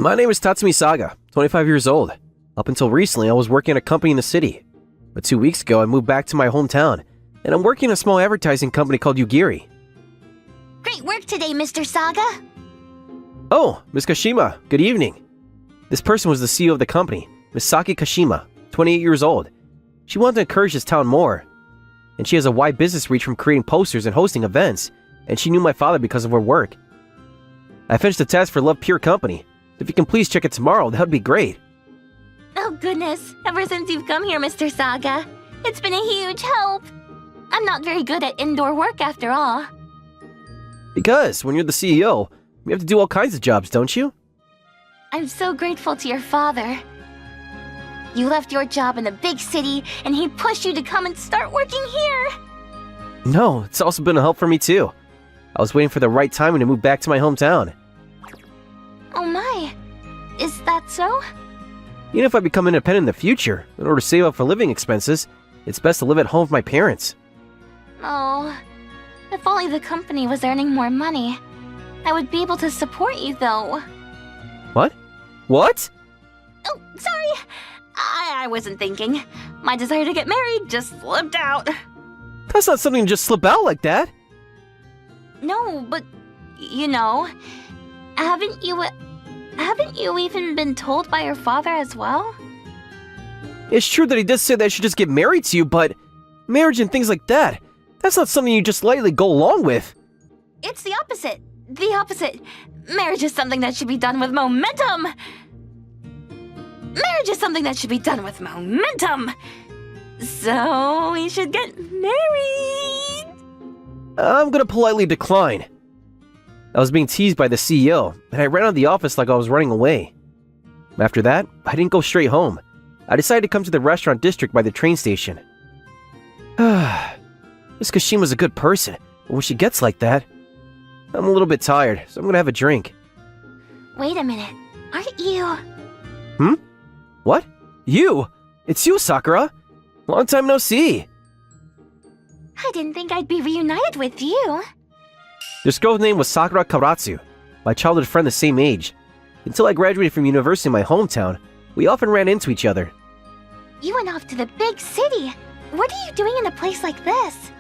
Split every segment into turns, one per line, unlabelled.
My name is Tatsumi Saga, 25 years old. Up until recently, I was working at a company in the city. But 2 weeks ago, I moved back to my hometown, and I'm working in a small advertising company called Yugiri.
Great work today, Mr. Saga.
Oh, Ms. Kashima, good evening. This person was the CEO of the company, Ms. Saki Kashima, 28 years old. She wanted to encourage this town more. And she has a wide business reach from creating posters and hosting events, and she knew my father because of her work. I finished the test for Love Pure Company. If you can please check it tomorrow, that would be great.
Oh goodness, ever since you've come here, Mr. Saga, it's been a huge help. I'm not very good at indoor work after all.
Because when you're the CEO, you have to do all kinds of jobs, don't you?
I'm so grateful to your father. You left your job in the big city, and he pushed you to come and start working here.
No, it's also been a help for me too. I was waiting for the right timing to move back to my hometown.
Oh my, is that so?
Even if I become independent in the future, in order to save up for living expenses, it's best to live at home with my parents.
Oh, if only the company was earning more money. I would be able to support you though.
What? What?
Oh, sorry. I wasn't thinking. My desire to get married just slipped out.
That's not something to just slip out like that.
No, but, you know, haven't you even been told by your father as well?
It's true that he did say that I should just get married to you, but marriage and things like that, that's not something you just lightly go along with.
It's the opposite. The opposite. Marriage is something that should be done with momentum. Marriage is something that should be done with momentum. So we should get married.
I'm gonna politely decline. I was being teased by the CEO, and I ran out of the office like I was running away. After that, I didn't go straight home. I decided to come to the restaurant district by the train station. Miss Kashima's a good person, but when she gets like that, I'm a little bit tired, so I'm gonna have a drink.
Wait a minute. Aren't you...
Hmm? What? You? It's you, Sakura! Long time no see!
I didn't think I'd be reunited with you.
This girl's name was Sakura Karatsu, my childhood friend the same age. Until I graduated from university in my hometown, we often ran into each other.
You went off to the big city. What are you doing in a place like this?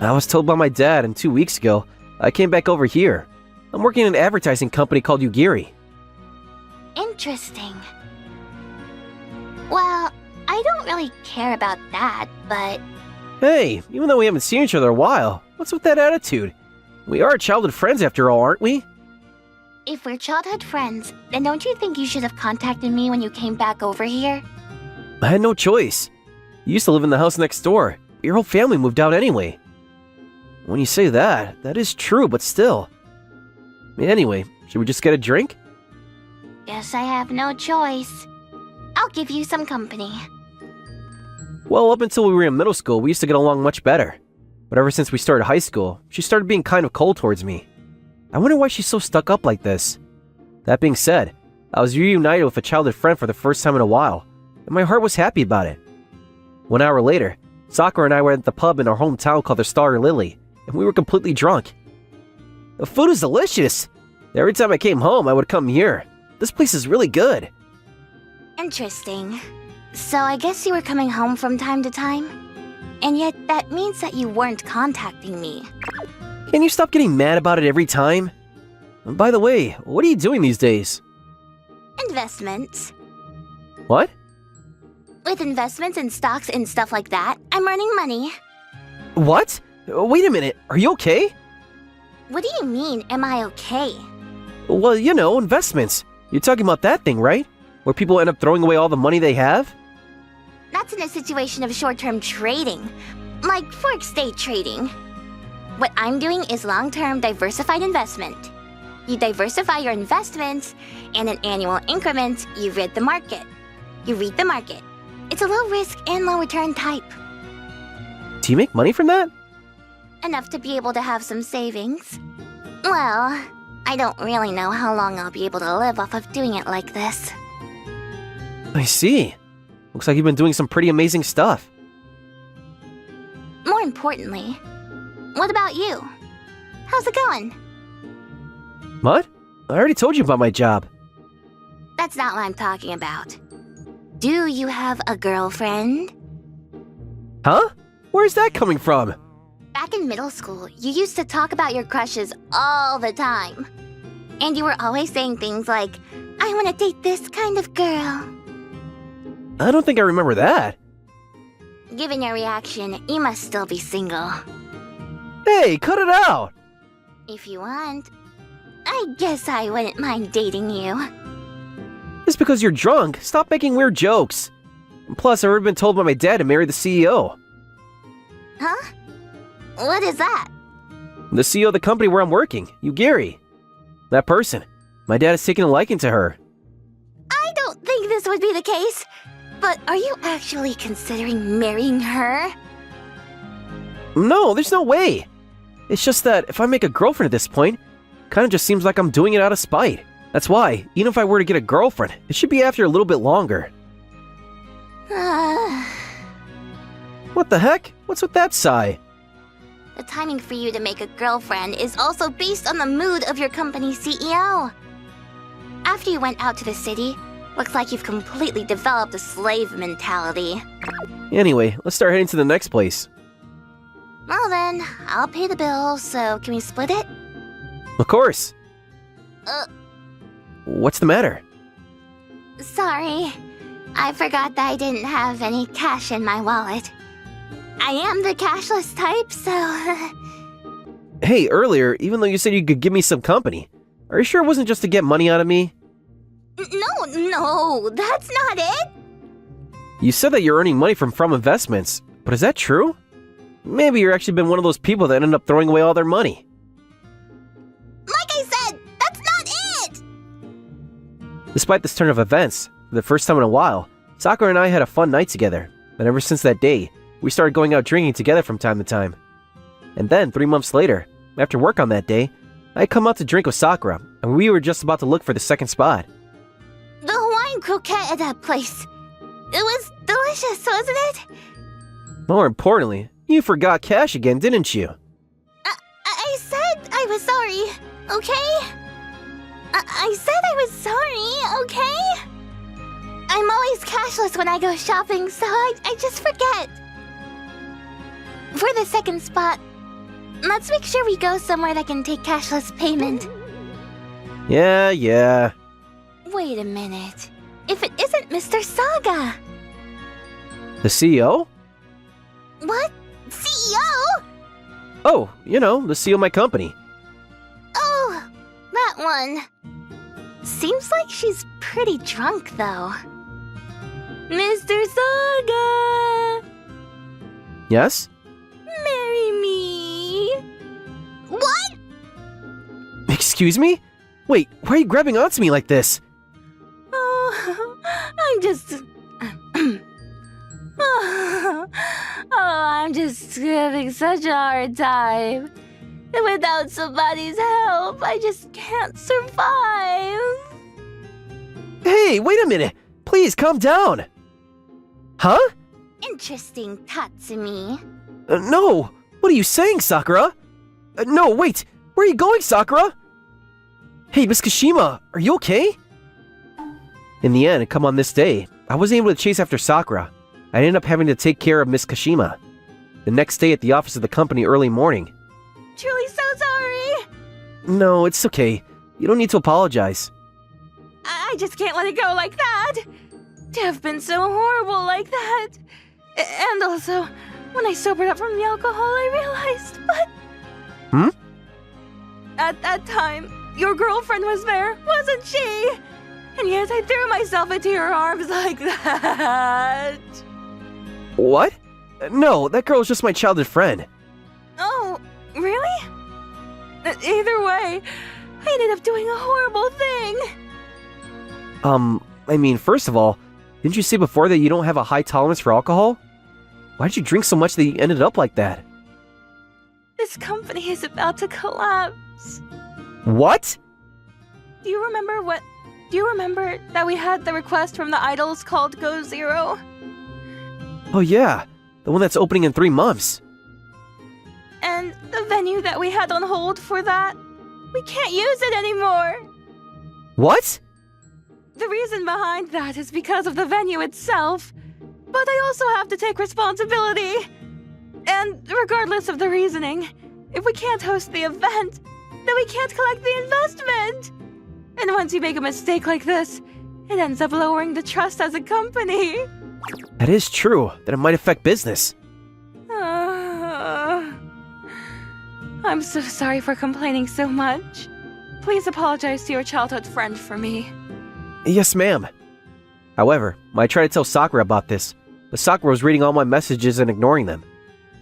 I was told by my dad, and 2 weeks ago, I came back over here. I'm working in an advertising company called Yugiri.
Interesting. Well, I don't really care about that, but...
Hey, even though we haven't seen each other in a while, what's with that attitude? We are childhood friends after all, aren't we?
If we're childhood friends, then don't you think you should have contacted me when you came back over here?
I had no choice. You used to live in the house next door, but your whole family moved out anyway. When you say that, that is true, but still. Anyway, should we just get a drink?
Guess I have no choice. I'll give you some company.
Well, up until we were in middle school, we used to get along much better. But ever since we started high school, she started being kind of cold towards me. I wonder why she's so stuck up like this. That being said, I was reunited with a childhood friend for the first time in a while, and my heart was happy about it. 1 hour later, Sakura and I were at the pub in our hometown called the Star Lily, and we were completely drunk. The food is delicious! Every time I came home, I would come here. This place is really good.
Interesting. So I guess you were coming home from time to time? And yet that means that you weren't contacting me.
Can you stop getting mad about it every time? And by the way, what are you doing these days?
Investments.
What?
With investments and stocks and stuff like that, I'm earning money.
What? Wait a minute, are you okay?
What do you mean, am I okay?
Well, you know, investments. You're talking about that thing, right? Where people end up throwing away all the money they have?
That's in a situation of short-term trading, like forex day trading. What I'm doing is long-term diversified investment. You diversify your investments, and in annual increments, you read the market. It's a low risk and low return type.
Do you make money from that?
Enough to be able to have some savings. Well, I don't really know how long I'll be able to live off of doing it like this.
I see. Looks like you've been doing some pretty amazing stuff.
More importantly, what about you? How's it going?
What? I already told you about my job.
That's not what I'm talking about. Do you have a girlfriend?
Huh? Where's that coming from?
Back in middle school, you used to talk about your crushes all the time. And you were always saying things like, I want to date this kind of girl.
I don't think I remember that.
Given your reaction, you must still be single.
Hey, cut it out!
If you want, I guess I wouldn't mind dating you.
Just because you're drunk, stop making weird jokes. And plus, I've already been told by my dad to marry the CEO.
Huh? What is that?
The CEO of the company where I'm working, Gary. That person. My dad has taken a liking to her.
I don't think this would be the case. But are you actually considering marrying her?
No, there's no way. It's just that if I make a girlfriend at this point, kind of just seems like I'm doing it out of spite. That's why, even if I were to get a girlfriend, it should be after a little bit longer. What the heck? What's with that sigh?
The timing for you to make a girlfriend is also based on the mood of your company's CEO. After you went out to the city, looks like you've completely developed a slave mentality.
Anyway, let's start heading to the next place.
Well then, I'll pay the bill, so can we split it?
Of course.
Uh,
What's the matter?
Sorry. I forgot that I didn't have any cash in my wallet. I am the cashless type, so...
Hey, earlier, even though you said you could give me some company, are you sure it wasn't just to get money out of me?
No, that's not it!
You said that you're earning money from investments, but is that true? Maybe you're actually been one of those people that end up throwing away all their money.
Like I said, that's not it!
Despite this turn of events, for the first time in a while, Sakura and I had a fun night together, and ever since that day, we started going out drinking together from time to time. And then, 3 months later, after work on that day, I come out to drink with Sakura, and we were just about to look for the second spot.
The Hawaiian croquette at that place. It was delicious, wasn't it?
More importantly, you forgot cash again, didn't you?
I said I was sorry, okay? I said I was sorry, okay? I'm always cashless when I go shopping, so I just forget. For the second spot, let's make sure we go somewhere that can take cashless payment.
Yeah.
Wait a minute. If it isn't Mr. Saga.
The CEO?
What? CEO?
Oh, you know, the CEO of my company.
Oh, that one. Seems like she's pretty drunk, though. Mr. Saga!
Yes?
Marry me! What?
Excuse me? Wait, why are you grabbing onto me like this?
Oh, I'm just having such a hard time. Without somebody's help, I just can't survive.
Hey, wait a minute! Please, calm down! Huh?
Interesting, Tatsumi.
No! What are you saying, Sakura? No, wait! Where are you going, Sakura? Hey, Miss Kashima, are you okay? In the end, come on this day, I wasn't able to chase after Sakura. I ended up having to take care of Miss Kashima. The next day at the office of the company early morning.
Truly so sorry.
No, it's okay. You don't need to apologize.
I just can't let it go like that. To have been so horrible like that. And also, when I sobered up from the alcohol, I realized, At that time, your girlfriend was there, wasn't she? And yet I threw myself into your arms like that.
What? No, that girl is just my childhood friend.
Oh, really? Either way, I ended up doing a horrible thing.
I mean, first of all, didn't you say before that you don't have a high tolerance for alcohol? Why did you drink so much that you ended up like that?
This company is about to collapse.
What?
Do you remember that we had the request from the idols called Go Zero?
Oh yeah, the one that's opening in 3 months.
And the venue that we had on hold for that, we can't use it anymore.
What?
the reason behind that is because of the venue itself. But I also have to take responsibility. And regardless of the reasoning, if we can't host the event, then we can't collect the investment. And once you make a mistake like this, it ends up lowering the trust as a company.
That is true, that it might affect business.
I'm so sorry for complaining so much. Please apologize to your childhood friend for me.
Yes, ma'am. However, when I tried to tell Sakura about this, but Sakura was reading all my messages and ignoring them.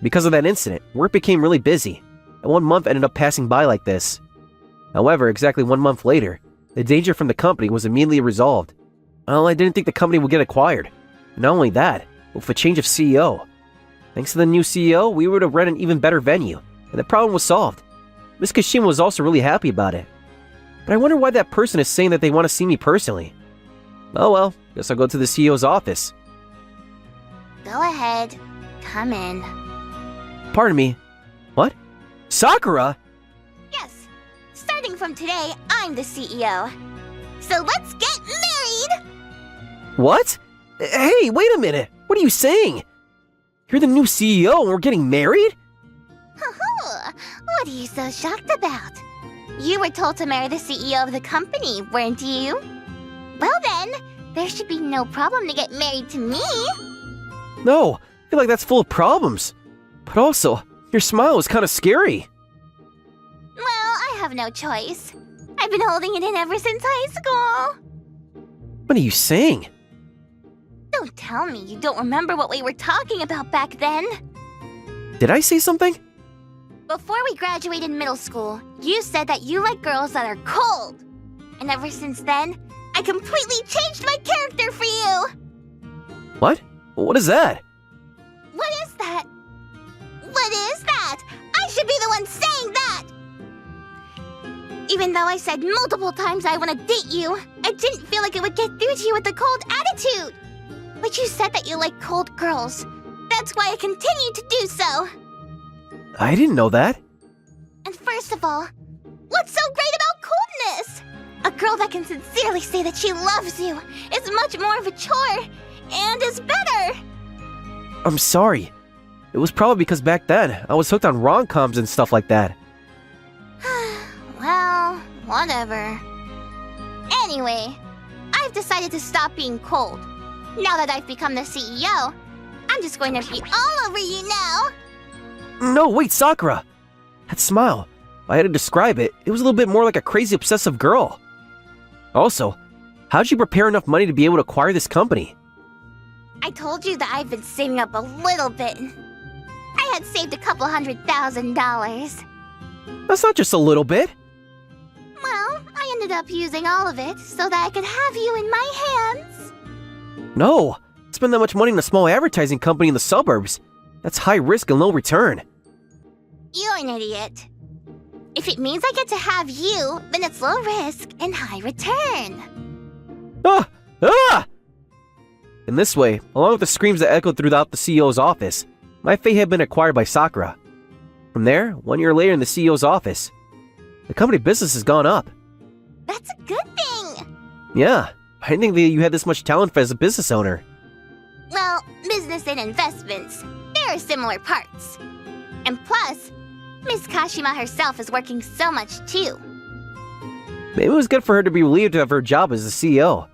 Because of that incident, work became really busy, and 1 month ended up passing by like this. However, exactly 1 month later, the danger from the company was immediately resolved. Well, I didn't think the company would get acquired. Not only that, but with a change of CEO. Thanks to the new CEO, we would have run an even better venue, and the problem was solved. Miss Kashima was also really happy about it. But I wonder why that person is saying that they want to see me personally. Oh well, guess I'll go to the CEO's office.
Go ahead. Come in.
Pardon me. What? Sakura?
Yes. Starting from today, I'm the CEO. So let's get married!
What? Hey, wait a minute. What are you saying? You're the new CEO and we're getting married?
What are you so shocked about? You were told to marry the CEO of the company, weren't you? Well then, there should be no problem to get married to me.
No, I feel like that's full of problems. But also, your smile is kind of scary.
Well, I have no choice. I've been holding it in ever since high school.
What are you saying?
Don't tell me you don't remember what we were talking about back then.
Did I say something?
Before we graduated middle school, you said that you like girls that are cold. And ever since then, I completely changed my character for you.
What? What is that?
What is that? What is that? I should be the one saying that! Even though I said multiple times I want to date you, I didn't feel like it would get through to you with a cold attitude. But you said that you like cold girls. That's why I continued to do so.
I didn't know that.
And first of all, what's so great about coldness? A girl that can sincerely say that she loves you is much more of a chore and is better.
I'm sorry. It was probably because back then, I was hooked on RomComs and stuff like that.
Well, whatever. Anyway, I've decided to stop being cold. Now that I've become the CEO, I'm just going to be all over you now.
No, wait, Sakura! That smile, if I had to describe it, it was a little bit more like a crazy obsessive girl. Also, how'd you prepare enough money to be able to acquire this company?
I told you that I've been saving up a little bit. I had saved a couple $100,000.
That's not just a little bit.
Well, I ended up using all of it so that I could have you in my hands.
No, spend that much money in a small advertising company in the suburbs. That's high risk and low return.
You're an idiot. If it means I get to have you, then it's low risk and high return.
Ah! Ah! In this way, along with the screams that echoed throughout the CEO's office, my fate had been acquired by Sakura. From there, 1 year later in the CEO's office, the company business has gone up.
That's a good thing.
Yeah, I didn't think that you had this much talent as a business owner.
Well, business and investments, there are similar parts. And plus, Miss Kashima herself is working so much too.
Maybe it was good for her to be relieved of her job as the CEO.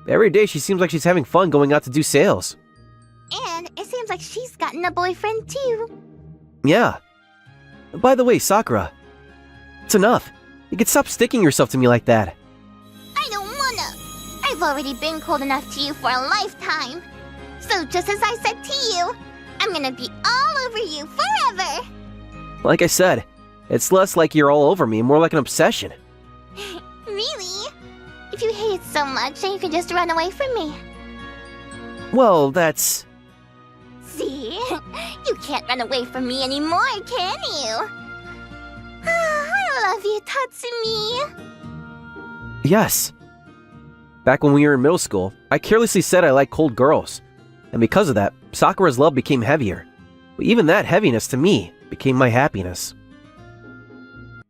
Every day she seems like she's having fun going out to do sales.
And it seems like she's gotten a boyfriend too.
Yeah. By the way, Sakura, it's enough. You can stop sticking yourself to me like that.
I don't wanna. I've already been cold enough to you for a lifetime. So just as I said to you, I'm gonna be all over you forever.
Like I said, it's less like you're all over me, more like an obsession.
Really? If you hate it so much, then you can just run away from me.
Well, that's...
See? You can't run away from me anymore, can you? I love you, Tatsumi.
Yes. Back when we were in middle school, I carelessly said I like cold girls. And because of that, Sakura's love became heavier. But even that heaviness to me became my happiness.